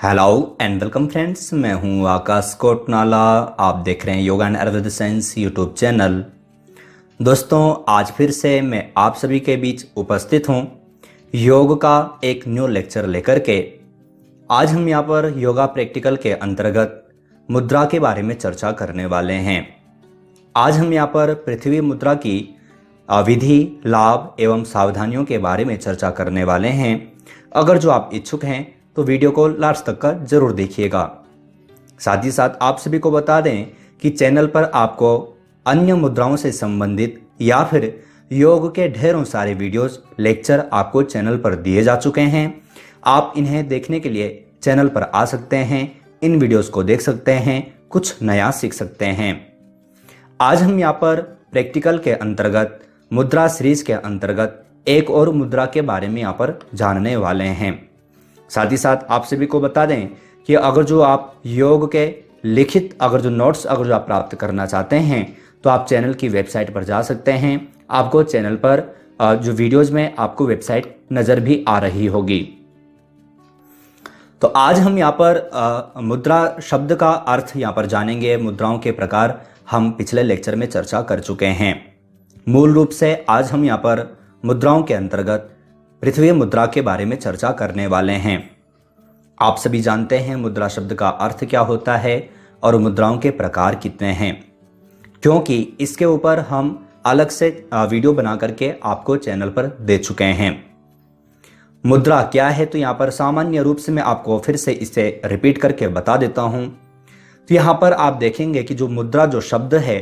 Hello and welcome friends, मैं हूं आकाश कोटनाला। आप देख रहे हैं yoga and Ayurveda science YouTube channel. दोस्तों, आज फिर से मैं आप सभी के बीच उपस्थित हूं योग का एक न्यू लेक्चर लेकर के। आज हम यहां पर योगा प्रैक्टिकल के अंतर्गत मुद्रा के बारे में चर्चा करने वाले हैं। आज हम यहां पर पृथ्वी मुद्रा की विधि, लाभ एवं सावधानियों के बारे में चर्चा करने वाले हैं। अगर जो आप इच्छुक हैं तो वीडियो को लास्ट तक का जरूर देखिएगा। साथ ही साथ आप सभी को बता दें कि चैनल पर आपको अन्य मुद्राओं से संबंधित या फिर योग के ढेरों सारे वीडियोस, लेक्चर आपको चैनल पर दिए जा चुके हैं। आप इन्हें देखने के लिए चैनल पर आ सकते हैं, इन वीडियोस को देख सकते हैं, कुछ नया सीख सकते हैं। आज हम यहाँ पर प्रैक्टिकल के अंतर्गत मुद्रा सीरीज के अंतर्गत एक और मुद्रा के बारे में यहाँ पर जानने वाले हैं। साथ ही साथ आप सभी को बता दें कि अगर जो आप योग के लिखित जो नोट्स जो आप प्राप्त करना चाहते हैं तो आप चैनल की वेबसाइट पर जा सकते हैं। आपको चैनल पर जो वीडियोज में आपको वेबसाइट नज़र भी आ रही होगी। तो आज हम यहाँ पर मुद्रा शब्द का अर्थ यहाँ पर जानेंगे। मुद्राओं के प्रकार हम पिछले लेक्चर में चर्चा कर चुके हैं। मूल रूप से आज हम यहाँ पर मुद्राओं के अंतर्गत पृथ्वी मुद्रा के बारे में चर्चा करने वाले हैं। आप सभी जानते हैं मुद्रा शब्द का अर्थ क्या होता है और मुद्राओं के प्रकार कितने हैं, क्योंकि इसके ऊपर हम अलग से वीडियो बना करके आपको चैनल पर दे चुके हैं। मुद्रा क्या है तो यहाँ पर सामान्य रूप से मैं आपको फिर से इसे रिपीट करके बता देता हूँ। तो यहाँ पर आप देखेंगे कि जो मुद्रा जो शब्द है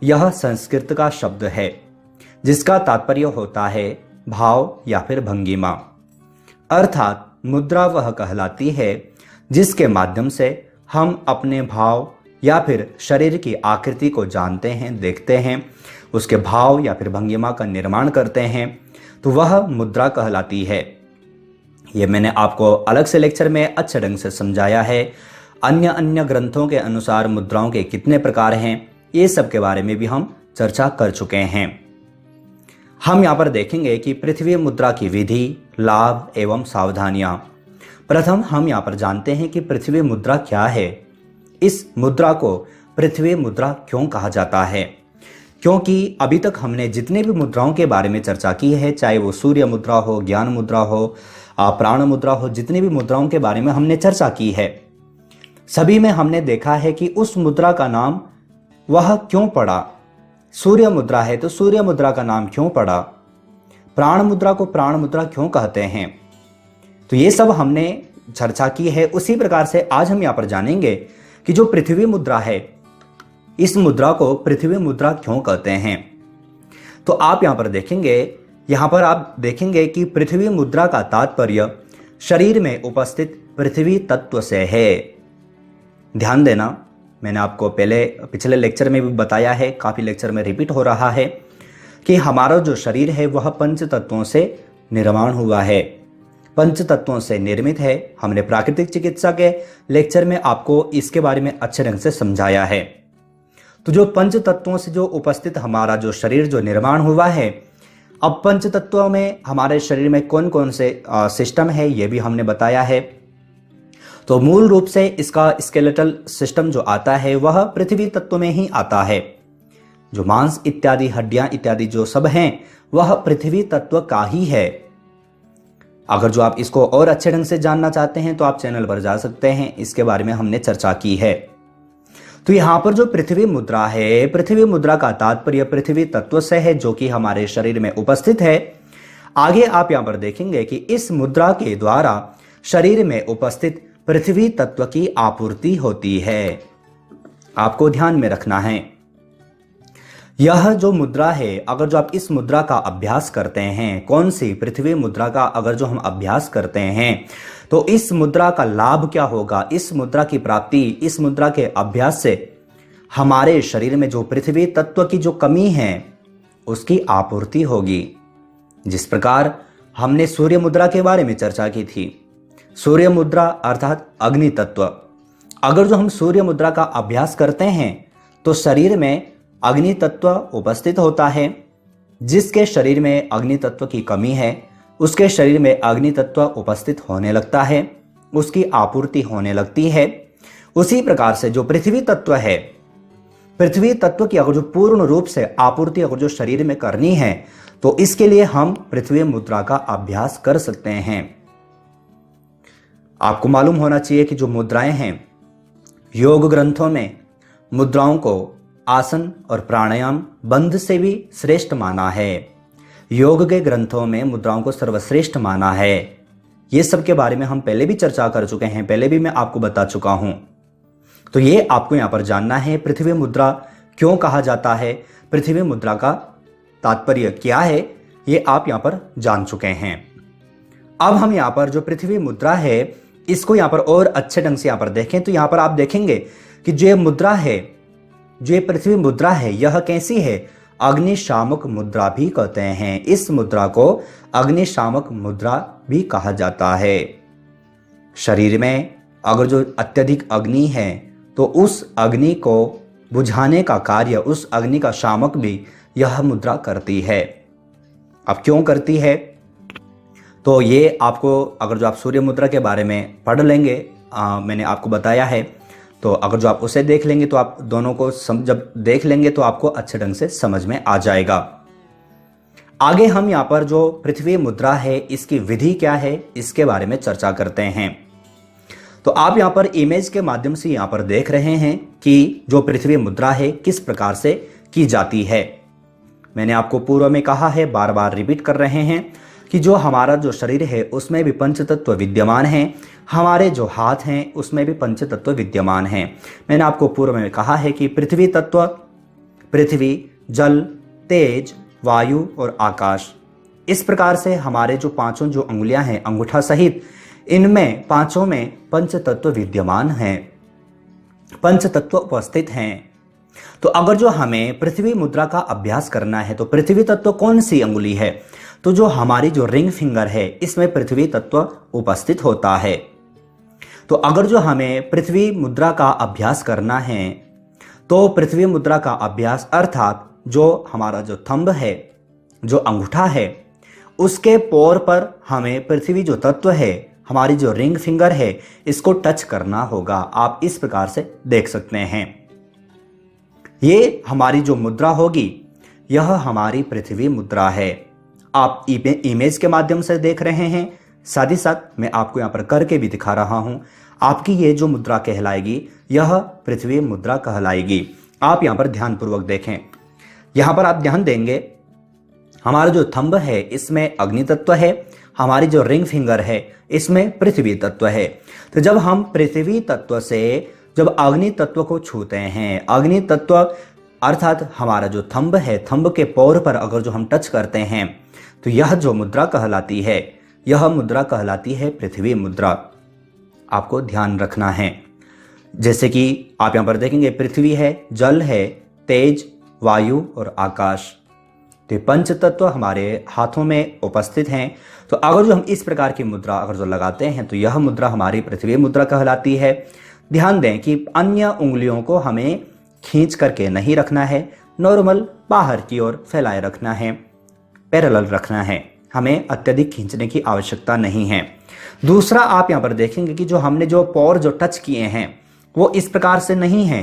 यह संस्कृत का शब्द है, जिसका तात्पर्य होता है भाव या फिर भंगिमा। अर्थात मुद्रा वह कहलाती है जिसके माध्यम से हम अपने भाव या फिर शरीर की आकृति को जानते हैं, देखते हैं, उसके भाव या फिर भंगिमा का निर्माण करते हैं, तो वह मुद्रा कहलाती है। ये मैंने आपको अलग से लेक्चर में अच्छे ढंग से समझाया है। अन्य ग्रंथों के अनुसार मुद्राओं के कितने प्रकार हैं, ये सब के बारे में भी हम चर्चा कर चुके हैं। हम यहाँ पर देखेंगे कि पृथ्वी मुद्रा की विधि, लाभ एवं सावधानियां। प्रथम हम यहाँ पर जानते हैं कि पृथ्वी मुद्रा क्या है। इस मुद्रा को पृथ्वी मुद्रा क्यों कहा जाता है? क्योंकि अभी तक हमने जितने भी मुद्राओं के बारे में चर्चा की है, चाहे वो सूर्य मुद्रा हो, ज्ञान मुद्रा हो, प्राण मुद्रा हो, जितनी भी मुद्राओं के बारे में हमने चर्चा की है, सभी में हमने देखा है कि उस मुद्रा का नाम वह क्यों पड़ा। सूर्य मुद्रा है तो सूर्य मुद्रा का नाम क्यों पड़ा, प्राण मुद्रा को प्राण मुद्रा क्यों कहते हैं, तो ये सब हमने चर्चा की है। उसी प्रकार से आज हम यहाँ पर जानेंगे कि जो पृथ्वी मुद्रा है, इस मुद्रा को पृथ्वी मुद्रा क्यों कहते हैं। तो आप यहाँ पर देखेंगे, यहाँ पर आप देखेंगे कि पृथ्वी मुद्रा का तात्पर्य शरीर में उपस्थित पृथ्वी तत्व से है। ध्यान देना, मैंने आपको पिछले लेक्चर में भी बताया है, काफ़ी लेक्चर में रिपीट हो रहा है कि हमारा जो शरीर है वह पंच तत्वों से निर्माण हुआ है, पंच तत्वों से निर्मित है। हमने प्राकृतिक चिकित्सा के लेक्चर में आपको इसके बारे में अच्छे ढंग से समझाया है। तो जो पंच तत्वों से जो उपस्थित हमारा जो शरीर जो निर्माण हुआ है, अब पंच तत्वों में हमारे शरीर में कौन कौन से सिस्टम है ये भी हमने बताया है। तो मूल रूप से इसका स्केलेटल सिस्टम जो आता है वह पृथ्वी तत्व में ही आता है। जो मांस इत्यादि, हड्डियां इत्यादि जो सब हैं वह पृथ्वी तत्व का ही है। अगर जो आप इसको और अच्छे ढंग से जानना चाहते हैं तो आप चैनल पर जा सकते हैं, इसके बारे में हमने चर्चा की है। तो यहां पर जो पृथ्वी मुद्रा है, पृथ्वी मुद्रा का तात्पर्य पृथ्वी तत्व से है जो कि हमारे शरीर में उपस्थित है। आगे आप यहां पर देखेंगे कि इस मुद्रा के द्वारा शरीर में उपस्थित पृथ्वी तत्व की आपूर्ति होती है। आपको ध्यान में रखना है, यह जो मुद्रा है, अगर जो आप इस मुद्रा का अभ्यास करते हैं, कौन सी पृथ्वी मुद्रा का अगर जो हम अभ्यास करते हैं, तो इस मुद्रा का लाभ क्या होगा, इस मुद्रा की प्राप्ति, इस मुद्रा के अभ्यास से हमारे शरीर में जो पृथ्वी तत्व की जो कमी है उसकी आपूर्ति होगी। जिस प्रकार हमने सूर्य मुद्रा के बारे में चर्चा की थी, सूर्य मुद्रा अर्थात अग्नि तत्व। अगर जो हम सूर्य मुद्रा का अभ्यास करते हैं तो शरीर में अग्नि तत्व उपस्थित होता है। जिसके शरीर में अग्नि तत्व की कमी है उसके शरीर में अग्नि तत्व उपस्थित होने लगता है। उसकी आपूर्ति होने लगती है। उसी प्रकार से जो पृथ्वी तत्व है, पृथ्वी तत्व की अगर जो पूर्ण रूप से आपूर्ति अगर जो शरीर में करनी है तो इसके लिए हम पृथ्वी मुद्रा का अभ्यास कर सकते हैं। आपको मालूम होना चाहिए कि जो मुद्राएं हैं, योग ग्रंथों में मुद्राओं को आसन और प्राणायाम बंध से भी श्रेष्ठ माना है। योग के ग्रंथों में मुद्राओं को सर्वश्रेष्ठ माना है। ये सब के बारे में हम पहले भी चर्चा कर चुके हैं, पहले भी मैं आपको बता चुका हूं। तो ये आपको यहां पर जानना है, पृथ्वी मुद्रा क्यों कहा जाता है, पृथ्वी मुद्रा का तात्पर्य क्या है, ये आप यहां पर जान चुके हैं। अब हम यहां पर जो पृथ्वी मुद्रा है इसको यहां पर और अच्छे ढंग से यहां पर देखें तो यहां पर आप देखेंगे कि जो मुद्रा है, जो पृथ्वी मुद्रा है, यह कैसी है? अग्निशामक मुद्रा भी कहते हैं। इस मुद्रा को अग्निशामक मुद्रा भी कहा जाता है। शरीर में अगर जो अत्यधिक अग्नि है तो उस अग्नि को बुझाने का कार्य, उस अग्नि का शामक भी यह मुद्रा करती है। अब क्यों करती है? तो ये आपको अगर जो आप सूर्य मुद्रा के बारे में पढ़ लेंगे, मैंने आपको बताया है, तो अगर जो आप उसे देख लेंगे तो आप दोनों को जब देख लेंगे तो आपको अच्छे ढंग से समझ में आ जाएगा। आगे हम यहाँ पर जो पृथ्वी मुद्रा है इसकी विधि क्या है इसके बारे में चर्चा करते हैं। तो आप यहाँ पर इमेज के माध्यम से यहाँ पर देख रहे हैं कि जो पृथ्वी मुद्रा है किस प्रकार से की जाती है। मैंने आपको पूर्व में कहा है, बार बार रिपीट कर रहे हैं कि जो हमारा जो शरीर है उसमें भी पंच तत्व विद्यमान हैं, हमारे जो हाथ हैं उसमें भी पंच तत्व विद्यमान हैं। मैंने आपको पूर्व में कहा है कि पृथ्वी तत्व, पृथ्वी, जल, तेज, वायु और आकाश, इस प्रकार से हमारे जो पांचों जो अंगुलियां हैं अंगूठा सहित, इनमें पांचों में पंच तत्व विद्यमान हैं, पंच तत्व उपस्थित हैं। तो अगर जो हमें पृथ्वी मुद्रा का अभ्यास करना है तो पृथ्वी तत्व कौन सी अंगुली है? तो जो हमारी जो रिंग फिंगर है इसमें पृथ्वी तत्व उपस्थित होता है। तो अगर जो हमें पृथ्वी मुद्रा का अभ्यास करना है तो पृथ्वी मुद्रा का अभ्यास अर्थात जो हमारा जो थंब है, जो अंगूठा है, उसके पोर पर हमें पृथ्वी जो तत्व है, हमारी जो रिंग फिंगर है, इसको टच करना होगा। आप इस प्रकार से देख सकते हैं। ये हमारी जो मुद्रा होगी यह हमारी पृथ्वी मुद्रा है। आप इमेज के माध्यम से देख रहे हैं, साथ ही साथ मैं आपको यहाँ पर करके भी दिखा रहा हूं। आपकी ये जो मुद्रा कहलाएगी यह पृथ्वी मुद्रा कहलाएगी। आप यहाँ पर ध्यानपूर्वक देखें। यहाँ पर आप ध्यान देंगे, हमारा जो थंब है इसमें अग्नि तत्व है, हमारी जो रिंग फिंगर है इसमें पृथ्वी तत्व है। तो जब हम पृथ्वी तत्व से जब अग्नि तत्व को छूते हैं, अग्नि तत्व अर्थात हमारा जो थंब है, थंब के पोर पर अगर जो हम टच करते हैं तो यह जो मुद्रा कहलाती है, यह मुद्रा कहलाती है पृथ्वी मुद्रा। आपको ध्यान रखना है। जैसे कि आप यहां पर देखेंगे, पृथ्वी है, जल है, तेज, वायु और आकाश, तो पंच तत्व हमारे हाथों में उपस्थित हैं। तो अगर जो हम इस प्रकार की मुद्रा अगर जो लगाते हैं तो यह मुद्रा हमारी पृथ्वी मुद्रा कहलाती है। ध्यान दें कि अन्य उंगलियों को हमें खींच करके नहीं रखना है, नॉर्मल बाहर की ओर फैलाए रखना है, पैरेलल रखना है, हमें अत्यधिक खींचने की आवश्यकता नहीं है। दूसरा, आप यहां पर देखेंगे कि जो हमने जो पोर जो टच किए हैं वो इस प्रकार से नहीं है।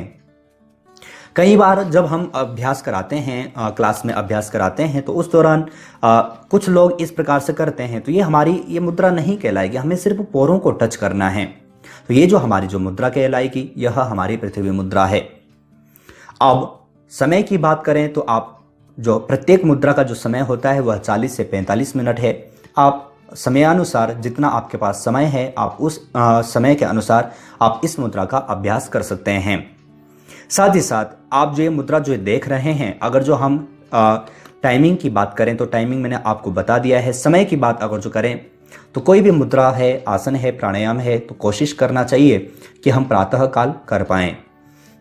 कई बार जब हम अभ्यास कराते हैं, क्लास में अभ्यास कराते हैं, तो उस दौरान कुछ लोग इस प्रकार से करते हैं, तो ये हमारी ये मुद्रा नहीं कहलाएगी, हमें सिर्फ पोरों को टच करना है। तो ये जो हमारी जो मुद्रा कहलाएगी यह हमारी पृथ्वी मुद्रा है। अब समय की बात करें तो आप जो प्रत्येक मुद्रा का जो समय होता है वह 40 से 45 मिनट है। आप समयानुसार जितना आपके पास समय है आप उस समय के अनुसार आप इस मुद्रा का अभ्यास कर सकते हैं। साथ ही साथ आप जो ये मुद्रा जो देख रहे हैं, अगर जो हम टाइमिंग की बात करें तो टाइमिंग मैंने आपको बता दिया है। समय की बात अगर जो करें तो कोई भी मुद्रा है, आसन है, प्राणायाम है, तो कोशिश करना चाहिए कि हम प्रातः काल कर पाएं।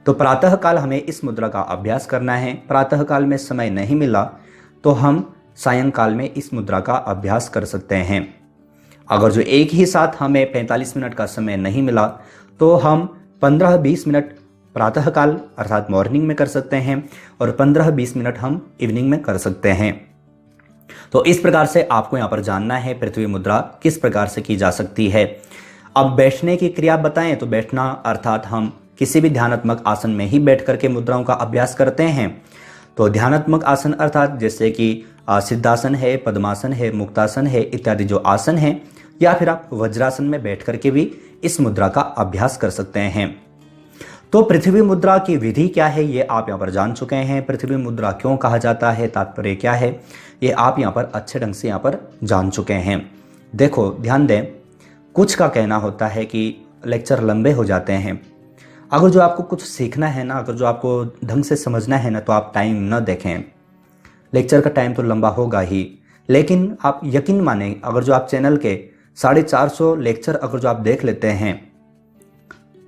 तो प्रातः काल हमें इस मुद्रा का अभ्यास करना है। प्रातः काल में समय नहीं मिला तो हम सायंकाल में इस मुद्रा का अभ्यास कर सकते हैं। अगर जो एक ही साथ हमें 45 मिनट का समय नहीं मिला तो हम 15-20 मिनट प्रातः काल अर्थात मॉर्निंग में कर सकते हैं और 15-20 मिनट हम इवनिंग में कर सकते हैं। तो इस प्रकार से आपको यहाँ पर जानना है पृथ्वी मुद्रा किस प्रकार से की जा सकती है। अब बैठने की क्रिया बताएं तो बैठना अर्थात हम किसी भी ध्यानात्मक आसन में ही बैठ करके मुद्राओं का अभ्यास करते हैं। तो ध्यानात्मक आसन अर्थात जैसे कि सिद्धासन है, पद्मासन है, मुक्तासन है इत्यादि जो आसन है, या फिर आप वज्रासन में बैठ करके भी इस मुद्रा का अभ्यास कर सकते हैं। तो पृथ्वी मुद्रा की विधि क्या है ये आप यहाँ पर जान चुके हैं। पृथ्वी मुद्रा क्यों कहा जाता है, तात्पर्य क्या है, ये आप यहाँ पर अच्छे ढंग से यहाँ पर जान चुके हैं। देखो ध्यान दें, कुछ का कहना होता है कि लेक्चर लंबे हो जाते हैं। अगर जो आपको कुछ सीखना है ना, अगर जो आपको ढंग से समझना है ना, तो आप टाइम न देखें। लेक्चर का टाइम तो लंबा होगा ही, लेकिन आप यकीन माने अगर जो आप चैनल के 450 लेक्चर अगर जो आप देख लेते हैं,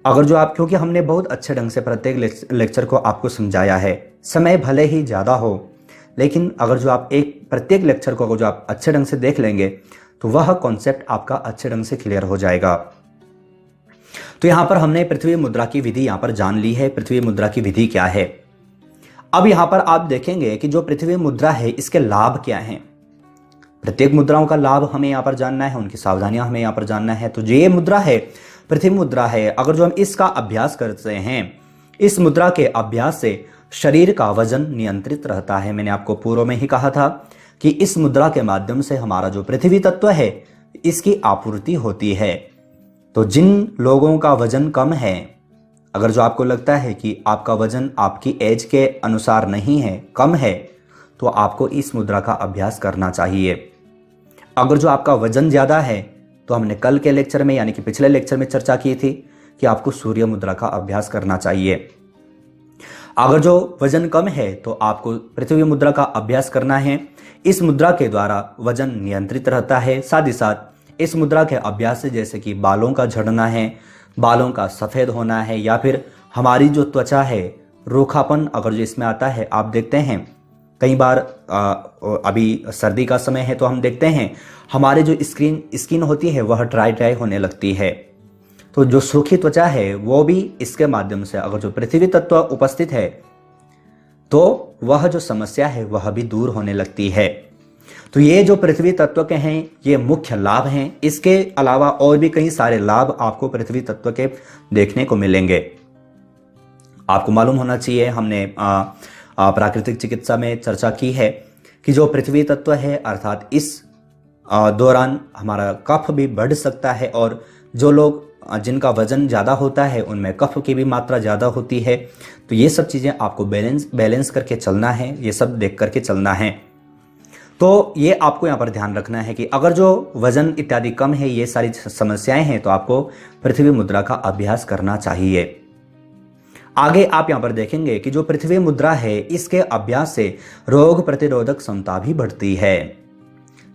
अगर जो आप, क्योंकि हमने बहुत अच्छे ढंग से प्रत्येक लेक्चर को आपको समझाया है, समय भले ही ज़्यादा हो, लेकिन अगर जो आप प्रत्येक लेक्चर को अगर जो आप अच्छे ढंग से देख लेंगे तो वह कॉन्सेप्ट आपका अच्छे ढंग से क्लियर हो जाएगा। तो यहाँ पर हमने पृथ्वी मुद्रा की विधि यहाँ पर जान ली है। पृथ्वी मुद्रा की विधि क्या है, अब यहाँ पर आप देखेंगे कि जो पृथ्वी मुद्रा है इसके लाभ क्या हैं। प्रत्येक मुद्राओं का लाभ हमें यहाँ पर जानना है, उनकी सावधानियां हमें यहाँ पर जानना है। तो जो ये मुद्रा है, पृथ्वी मुद्रा है, अगर जो हम इसका अभ्यास करते हैं, इस मुद्रा के अभ्यास से शरीर का वजन नियंत्रित रहता है। मैंने आपको पूर्व में ही कहा था कि इस मुद्रा के माध्यम से हमारा जो पृथ्वी तत्व है इसकी आपूर्ति होती है। तो जिन लोगों का वजन कम है, अगर जो आपको लगता है कि आपका वजन आपकी एज के अनुसार नहीं है, कम है, तो आपको इस मुद्रा का अभ्यास करना चाहिए। अगर जो आपका वजन ज़्यादा है, तो हमने कल के लेक्चर में यानी कि पिछले लेक्चर में चर्चा की थी कि आपको सूर्य मुद्रा का अभ्यास करना चाहिए। अगर जो वजन कम है तो आपको पृथ्वी मुद्रा का अभ्यास करना है। इस मुद्रा के द्वारा वजन नियंत्रित रहता है। साथ ही साथ इस मुद्रा के अभ्यास से जैसे कि बालों का झड़ना है, बालों का सफ़ेद होना है, या फिर हमारी जो त्वचा है रूखापन अगर जो इसमें आता है, आप देखते हैं कई बार अभी सर्दी का समय है तो हम देखते हैं हमारे जो स्किन होती है वह ड्राई होने लगती है। तो जो सूखी त्वचा है वो भी इसके माध्यम से, अगर जो पृथ्वी तत्व उपस्थित है तो वह जो समस्या है वह भी दूर होने लगती है। तो ये जो पृथ्वी तत्व के हैं ये मुख्य लाभ हैं। इसके अलावा और भी कई सारे लाभ आपको पृथ्वी तत्व के देखने को मिलेंगे। आपको मालूम होना चाहिए, हमने प्राकृतिक चिकित्सा में चर्चा की है कि जो पृथ्वी तत्व है अर्थात इस दौरान हमारा कफ भी बढ़ सकता है, और जो लोग जिनका वजन ज़्यादा होता है उनमें कफ की भी मात्रा ज़्यादा होती है। तो ये सब चीज़ें आपको बैलेंस करके चलना है, ये सब देख करके चलना है। तो ये आपको यहाँ पर ध्यान रखना है कि अगर जो वजन इत्यादि कम है, ये सारी समस्याएं हैं, तो आपको पृथ्वी मुद्रा का अभ्यास करना चाहिए। आगे आप यहाँ पर देखेंगे कि जो पृथ्वी मुद्रा है इसके अभ्यास से रोग प्रतिरोधक क्षमता भी बढ़ती है।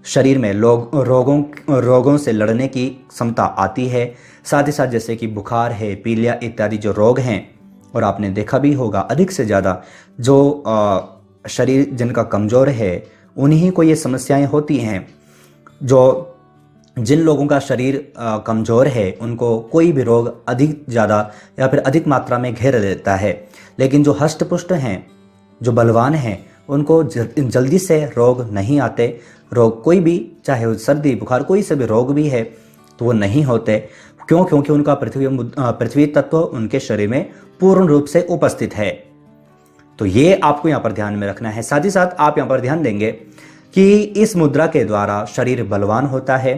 शरीर में रोगों से लड़ने की क्षमता आती है। साथ ही साथ जैसे कि बुखार है, पीलिया इत्यादि जो रोग हैं, और आपने देखा भी होगा अधिक से ज़्यादा जो शरीर जिनका कमज़ोर है उन्हीं को ये समस्याएं होती हैं। जिन लोगों का शरीर कमज़ोर है उनको कोई भी रोग अधिक ज़्यादा या फिर अधिक मात्रा में घेर लेता है, लेकिन जो हष्ट-पुष्ट हैं, जो बलवान हैं, उनको जल्दी से रोग नहीं आते। रोग कोई भी, चाहे वो सर्दी बुखार कोई से भी रोग भी है तो वो नहीं होते। क्यों? क्योंकि उनका पृथ्वी तत्व उनके शरीर में पूर्ण रूप से उपस्थित है। तो ये आपको यहाँ पर ध्यान में रखना है। साथ ही साथ आप यहाँ पर ध्यान देंगे कि इस मुद्रा के द्वारा शरीर बलवान होता है,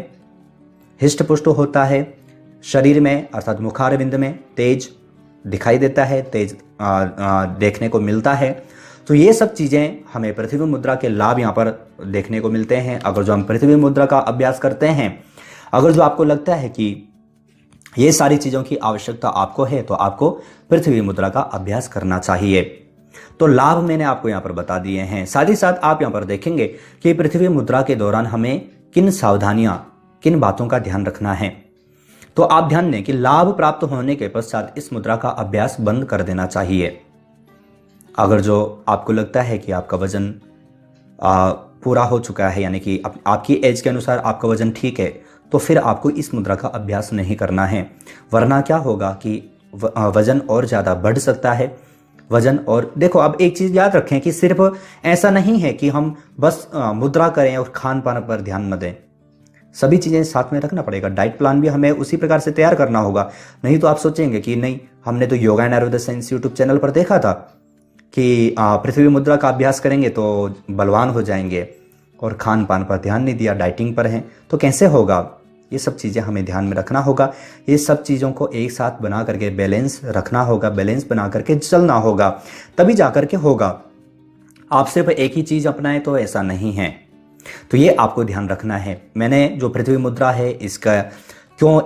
हिष्ट-पुष्ट होता है, शरीर में अर्थात मुखारविंद में तेज दिखाई देता है, तेज देखने को मिलता है। तो ये सब चीज़ें हमें पृथ्वी मुद्रा के लाभ यहाँ पर देखने को मिलते हैं। अगर जो हम पृथ्वी मुद्रा का अभ्यास करते हैं, अगर जो आपको लगता है कि ये सारी चीज़ों की आवश्यकता आपको है, तो आपको पृथ्वी मुद्रा का अभ्यास करना चाहिए। तो लाभ मैंने आपको यहाँ पर बता दिए हैं। साथ ही साथ आप यहाँ पर देखेंगे कि पृथ्वी मुद्रा के दौरान हमें किन सावधानियां, किन बातों का ध्यान रखना है। तो आप ध्यान दें कि लाभ प्राप्त होने के पश्चात इस मुद्रा का अभ्यास बंद कर देना चाहिए। अगर जो आपको लगता है कि आपका वजन पूरा हो चुका है, यानी कि आपकी एज के अनुसार आपका वजन ठीक है, तो फिर आपको इस मुद्रा का अभ्यास नहीं करना है। वरना क्या होगा कि वजन और ज़्यादा बढ़ सकता है। वजन और देखो, अब एक चीज़ याद रखें कि सिर्फ ऐसा नहीं है कि हम बस मुद्रा करें और खान पान पर ध्यान न दें। सभी चीज़ें साथ में रखना पड़ेगा। डाइट प्लान भी हमें उसी प्रकार से तैयार करना होगा। नहीं तो आप सोचेंगे कि नहीं, हमने तो yoga and Ayurveda science YouTube channel पर देखा था कि पृथ्वी मुद्रा का अभ्यास करेंगे तो बलवान हो जाएंगे, और खान पान पर ध्यान नहीं दिया, डाइटिंग पर हैं, तो कैसे होगा। ये सब चीज़ें हमें ध्यान में रखना होगा। ये सब चीज़ों को एक साथ बना करके बैलेंस रखना होगा, बैलेंस बना करके चलना होगा, तभी जा करके होगा। आप सिर्फ एक ही चीज़ अपनाएं तो ऐसा नहीं है। तो ये आपको ध्यान रखना है। मैंने जो पृथ्वी मुद्रा है, इसका क्यों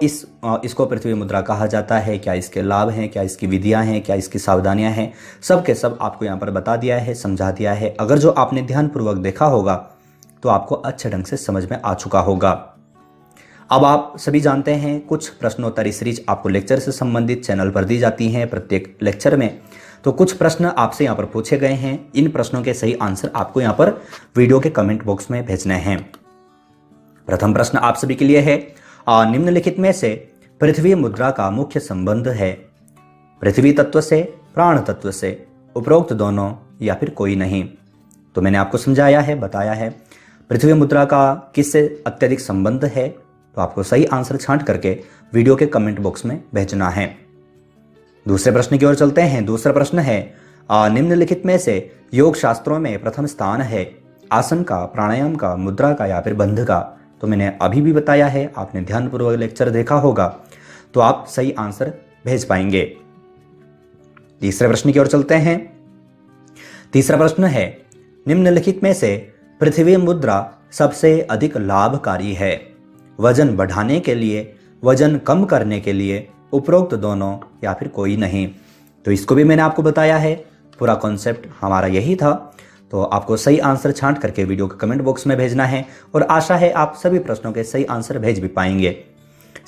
इसको पृथ्वी मुद्रा कहा जाता है, क्या इसके लाभ हैं, क्या इसकी विधियां हैं, क्या इसकी सावधानियां हैं, सब के सब आपको यहाँ पर बता दिया है, समझा दिया है। अगर जो आपने ध्यानपूर्वक देखा होगा तो आपको अच्छे ढंग से समझ में आ चुका होगा। अब आप सभी जानते हैं कुछ प्रश्नोत्तरी सीरीज आपको लेक्चर से संबंधित चैनल पर दी जाती हैं प्रत्येक लेक्चर में। तो कुछ प्रश्न आपसे यहाँ पर पूछे गए हैं। इन प्रश्नों के सही आंसर आपको यहाँ पर वीडियो के कमेंट बॉक्स में भेजने हैं। प्रथम प्रश्न आप सभी के लिए है, निम्नलिखित में से पृथ्वी मुद्रा का मुख्य संबंध है पृथ्वी तत्व से, प्राण तत्व से, उपरोक्त दोनों या फिर कोई नहीं। तो मैंने आपको समझाया है, बताया है पृथ्वी मुद्रा का किससे अत्यधिक संबंध है। तो आपको सही आंसर छांट करके वीडियो के कमेंट बॉक्स में भेजना है। दूसरे प्रश्न की ओर चलते हैं। दूसरा प्रश्न है, निम्नलिखित में से योग शास्त्रों में प्रथम स्थान है आसन का, प्राणायाम का, मुद्रा का या फिर बंध का। तो मैंने अभी भी बताया है, आपने ध्यानपूर्वक लेक्चर देखा होगा तो आप सही आंसर भेज पाएंगे। तीसरे प्रश्न की ओर चलते हैं। तीसरा प्रश्न है, निम्नलिखित में से पृथ्वी मुद्रा सबसे अधिक लाभकारी है वजन बढ़ाने के लिए, वजन कम करने के लिए, उपरोक्त दोनों या फिर कोई नहीं। तो इसको भी मैंने आपको बताया है, पूरा कॉन्सेप्ट हमारा यही था। तो आपको सही आंसर छांट करके वीडियो के कमेंट बॉक्स में भेजना है, और आशा है आप सभी प्रश्नों के सही आंसर भेज भी पाएंगे।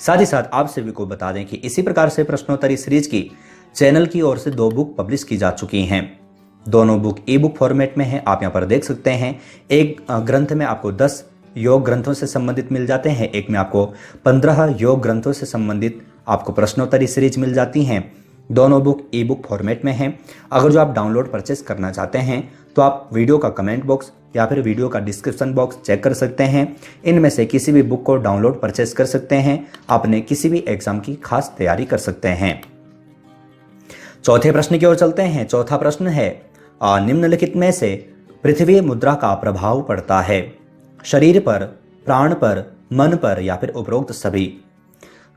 साथ ही साथ आप सभी को बता दें कि इसी प्रकार से प्रश्नोत्तरी सीरीज की चैनल की ओर से 2 बुक पब्लिश की जा चुकी हैं। दोनों बुक ई बुक फॉर्मेट में है, आप यहाँ पर देख सकते हैं। एक ग्रंथ में आपको 10 योग ग्रंथों से संबंधित मिल जाते हैं, एक में आपको 15 योग ग्रंथों से संबंधित आपको प्रश्नोत्तरी सीरीज मिल जाती हैं। दोनों बुक ई बुक फॉर्मेट में हैं। अगर जो आप डाउनलोड परचेस करना चाहते हैं तो आप वीडियो का कमेंट बॉक्स या फिर वीडियो का डिस्क्रिप्शन बॉक्स चेक कर सकते हैं। इनमें से किसी भी बुक को डाउनलोड परचेस कर सकते हैं, अपने किसी भी एग्जाम की खास तैयारी कर सकते हैं। चौथे प्रश्न की ओर चलते हैं। चौथा प्रश्न है, निम्नलिखित में से पृथ्वी मुद्रा का प्रभाव पड़ता है शरीर पर, प्राण पर, मन पर या फिर उपरोक्त सभी।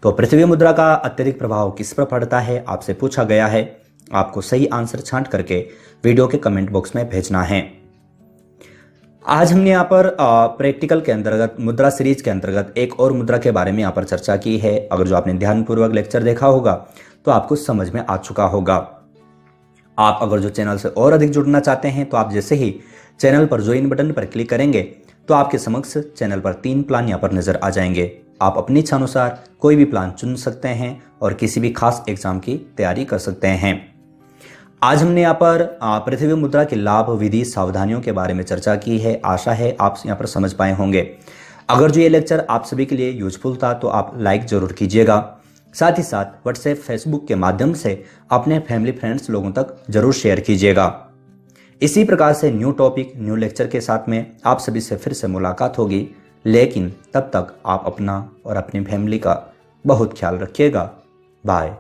तो पृथ्वी मुद्रा का अत्यधिक प्रभाव किस पर पड़ता है आपसे पूछा गया है। आपको सही आंसर छांट करके वीडियो के कमेंट बॉक्स में भेजना है। आज हमने यहाँ पर प्रैक्टिकल के अंतर्गत, मुद्रा सीरीज के अंतर्गत एक और मुद्रा के बारे में यहाँ पर चर्चा की है। अगर जो आपने ध्यानपूर्वक लेक्चर देखा होगा तो आपको समझ में आ चुका होगा। आप अगर जो चैनल से और अधिक जुड़ना चाहते हैं तो आप जैसे ही चैनल पर ज्वाइन बटन पर क्लिक करेंगे तो आपके समक्ष चैनल पर 3 प्लान यहाँ पर नजर आ जाएंगे। आप अपनी इच्छा अनुसार कोई भी प्लान चुन सकते हैं और किसी भी खास एग्जाम की तैयारी कर सकते हैं। आज हमने यहाँ पर पृथ्वी मुद्रा के लाभ, विधि, सावधानियों के बारे में चर्चा की है। आशा है आप यहाँ पर समझ पाए होंगे। अगर जो ये लेक्चर आप सभी के लिए यूजफुल था तो आप लाइक जरूर कीजिएगा। साथ ही साथ व्हाट्सएप, फेसबुक के माध्यम से अपने फैमिली फ्रेंड्स लोगों तक जरूर शेयर कीजिएगा। इसी प्रकार से न्यू टॉपिक, न्यू लेक्चर के साथ में आप सभी से फिर से मुलाकात होगी। लेकिन तब तक आप अपना और अपनी फैमिली का बहुत ख्याल रखिएगा। बाय।